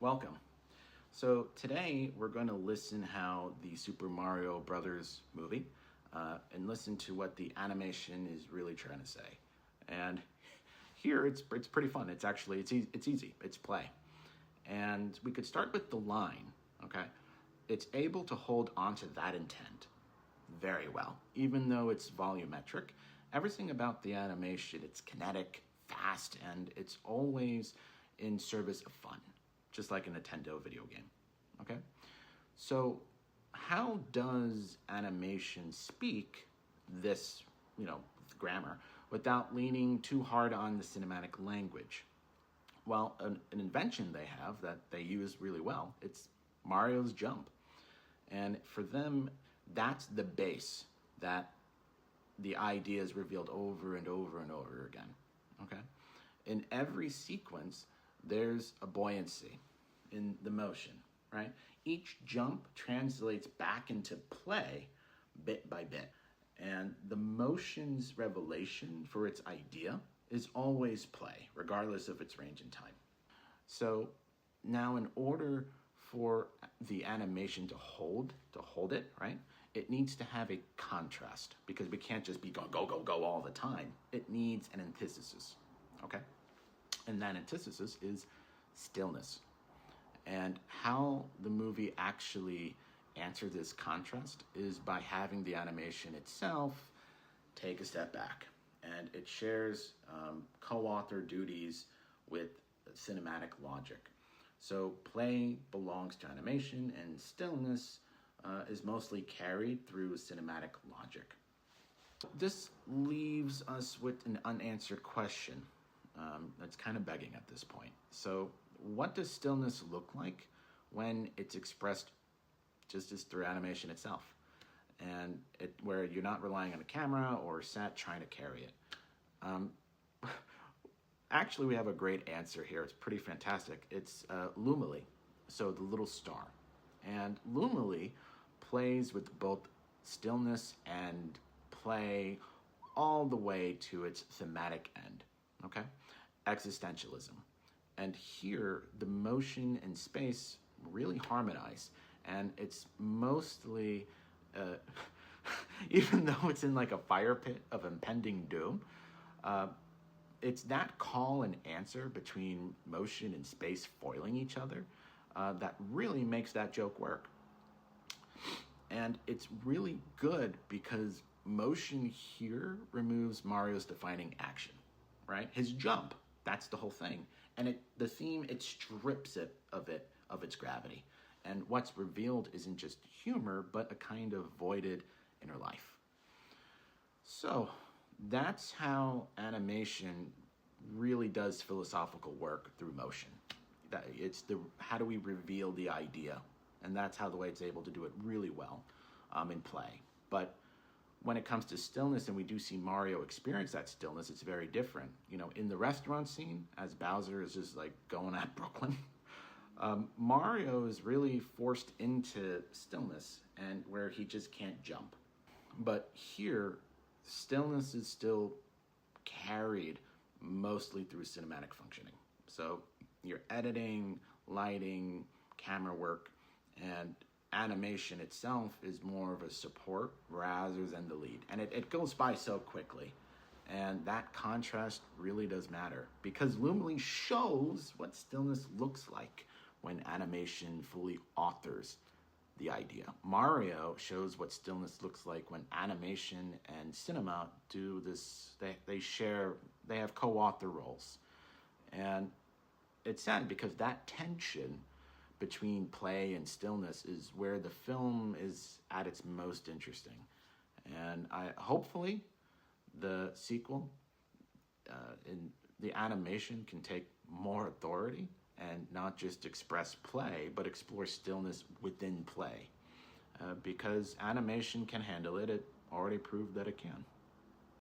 Welcome. So today we're going to listen how the Super Mario Brothers movie and listen to what the animation is really trying to say. And here it's pretty fun. It's easy. It's play. And we could start with the line, okay? It's able to hold onto that intent very well, even though it's volumetric. Everything about the animation, it's kinetic, fast, and it's always in service of fun, just like a Nintendo video game, okay? So how does animation speak this, grammar without leaning too hard on the cinematic language? Well, an invention they have that they use really well, it's Mario's jump. And for them, that's the base that the idea is revealed over and over and over again, okay? In every sequence, there's a buoyancy in the motion, right? Each jump translates back into play bit by bit. And the motion's revelation for its idea is always play, regardless of its range and time. So now in order for the animation to hold it, right? It needs to have a contrast because we can't just be going go, go, go all the time. It needs an antithesis, okay? And that antithesis is stillness. And how the movie actually answers this contrast is by having the animation itself take a step back. And it shares co-author duties with cinematic logic. So play belongs to animation, and stillness is mostly carried through cinematic logic. This leaves us with an unanswered question that's kind of begging at this point. So what does stillness look like when it's expressed just as through animation itself? And where you're not relying on a camera or set trying to carry it. Actually, we have a great answer here. It's pretty fantastic. It's Lumalee, so the little star. And Lumalee plays with both stillness and play all the way to its thematic end, okay? Existentialism. And here, the motion and space really harmonize. And it's mostly, even though it's in like a fire pit of impending doom, it's that call and answer between motion and space foiling each other that really makes that joke work. And it's really good because motion here removes Mario's defining action, right? His jump, that's the whole thing. And the theme, it strips it of its gravity. And what's revealed isn't just humor, but a kind of voided inner life. So that's how animation really does philosophical work through motion. It's how do we reveal the idea? And that's how the way it's able to do it really well in play. But when it comes to stillness, and we do see Mario experience that stillness, it's very different. In the restaurant scene, as Bowser is just like going at Brooklyn, Mario is really forced into stillness and where he just can't jump. But here, stillness is still carried mostly through cinematic functioning. So your editing, lighting, camera work, and animation itself is more of a support rather than the lead. And it goes by so quickly. And that contrast really does matter because Lumalee shows what stillness looks like when animation fully authors the idea. Mario shows what stillness looks like when animation and cinema do this. They have co-author roles. And it's sad because that tension between play and stillness is where the film is at its most interesting. And hopefully the sequel in the animation can take more authority and not just express play, but explore stillness within play. Because animation can handle it. It already proved that it can.